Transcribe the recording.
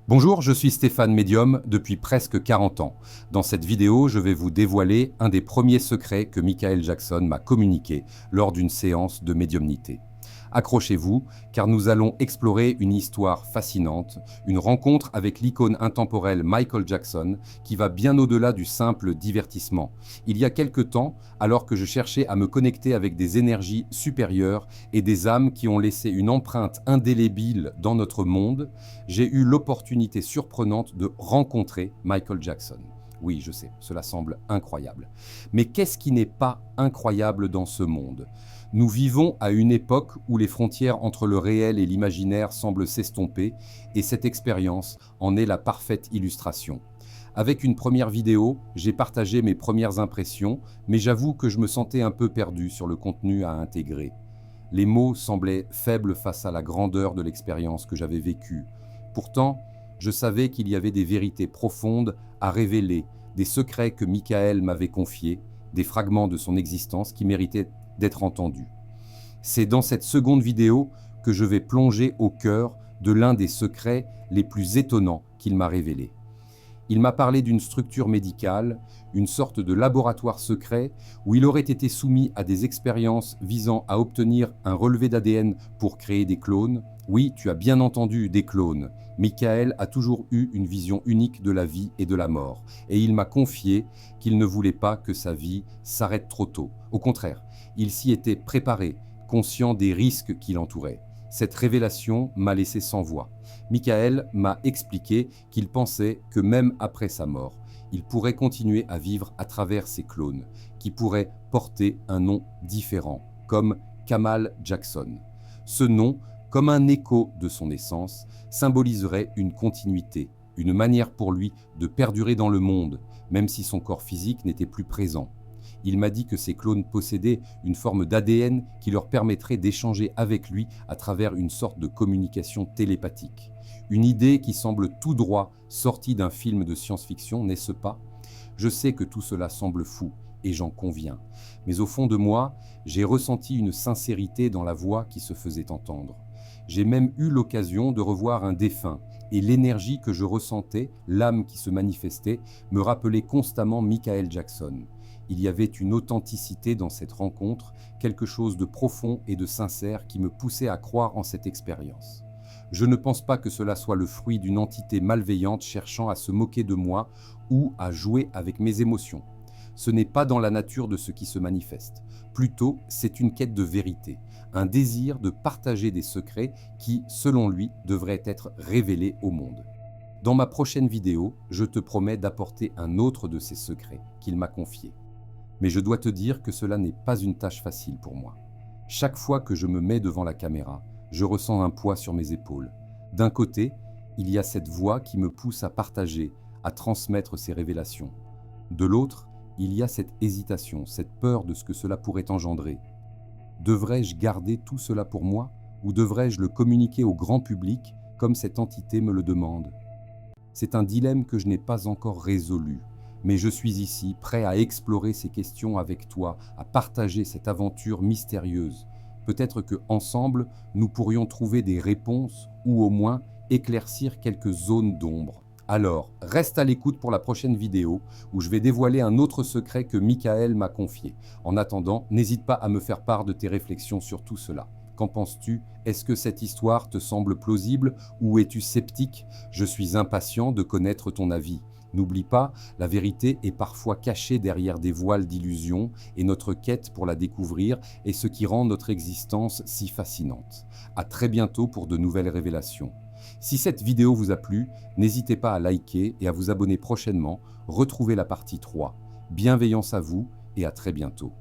Bonjour, je suis Stéphane Medium depuis presque 40 ans. Dans cette vidéo, je vais vous dévoiler un des premiers secrets que Michael Jackson m'a communiqué lors d'une séance de médiumnité. Accrochez-vous, car nous allons explorer une histoire fascinante, une rencontre avec l'icône intemporelle Michael Jackson qui va bien au-delà du simple divertissement. Il y a quelque temps, alors que je cherchais à me connecter avec des énergies supérieures et des âmes qui ont laissé une empreinte indélébile dans notre monde, j'ai eu l'opportunité surprenante de rencontrer Michael Jackson. Oui, je sais, cela semble incroyable. Mais qu'est-ce qui n'est pas incroyable dans ce monde ? Nous vivons à une époque où les frontières entre le réel et l'imaginaire semblent s'estomper, et cette expérience en est la parfaite illustration. Avec une première vidéo, j'ai partagé mes premières impressions, mais j'avoue que je me sentais un peu perdu sur le contenu à intégrer. Les mots semblaient faibles face à la grandeur de l'expérience que j'avais vécue. Pourtant, je savais qu'il y avait des vérités profondes à révéler, des secrets que Michael m'avait confiés, des fragments de son existence qui méritaient d'être entendus. C'est dans cette seconde vidéo que je vais plonger au cœur de l'un des secrets les plus étonnants qu'il m'a révélés. Il m'a parlé d'une structure médicale, une sorte de laboratoire secret où il aurait été soumis à des expériences visant à obtenir un relevé d'ADN pour créer des clones. Oui, tu as bien entendu, des clones. Michael a toujours eu une vision unique de la vie et de la mort, et il m'a confié qu'il ne voulait pas que sa vie s'arrête trop tôt. Au contraire, il s'y était préparé, conscient des risques qui l'entouraient. Cette révélation m'a laissé sans voix. Michael m'a expliqué qu'il pensait que même après sa mort, il pourrait continuer à vivre à travers ses clones, qui pourraient porter un nom différent, comme Kamal Jackson. Ce nom, comme un écho de son essence, symboliserait une continuité, une manière pour lui de perdurer dans le monde, même si son corps physique n'était plus présent. Il m'a dit que ces clones possédaient une forme d'ADN qui leur permettrait d'échanger avec lui à travers une sorte de communication télépathique. Une idée qui semble tout droit sortie d'un film de science-fiction, n'est-ce pas ? Je sais que tout cela semble fou, et j'en conviens. Mais au fond de moi, j'ai ressenti une sincérité dans la voix qui se faisait entendre. J'ai même eu l'occasion de revoir un défunt, et l'énergie que je ressentais, l'âme qui se manifestait, me rappelait constamment Michael Jackson. Il y avait une authenticité dans cette rencontre, quelque chose de profond et de sincère qui me poussait à croire en cette expérience. Je ne pense pas que cela soit le fruit d'une entité malveillante cherchant à se moquer de moi ou à jouer avec mes émotions. Ce n'est pas dans la nature de ce qui se manifeste. Plutôt, c'est une quête de vérité, un désir de partager des secrets qui, selon lui, devraient être révélés au monde. Dans ma prochaine vidéo, je te promets d'apporter un autre de ces secrets qu'il m'a confié. Mais je dois te dire que cela n'est pas une tâche facile pour moi. Chaque fois que je me mets devant la caméra, je ressens un poids sur mes épaules. D'un côté, il y a cette voix qui me pousse à partager, à transmettre ces révélations. De l'autre, il y a cette hésitation, cette peur de ce que cela pourrait engendrer. Devrais-je garder tout cela pour moi ou devrais-je le communiquer au grand public comme cette entité me le demande ? C'est un dilemme que je n'ai pas encore résolu. Mais je suis ici, prêt à explorer ces questions avec toi, à partager cette aventure mystérieuse. Peut-être que ensemble, nous pourrions trouver des réponses ou au moins éclaircir quelques zones d'ombre. Alors, reste à l'écoute pour la prochaine vidéo où je vais dévoiler un autre secret que Michael m'a confié. En attendant, n'hésite pas à me faire part de tes réflexions sur tout cela. Qu'en penses-tu ? Est-ce que cette histoire te semble plausible ou es-tu sceptique ? Je suis impatient de connaître ton avis. N'oublie pas, la vérité est parfois cachée derrière des voiles d'illusion et notre quête pour la découvrir est ce qui rend notre existence si fascinante. À très bientôt pour de nouvelles révélations. Si cette vidéo vous a plu, n'hésitez pas à liker et à vous abonner prochainement. Retrouvez la partie 3. Bienveillance à vous et à très bientôt.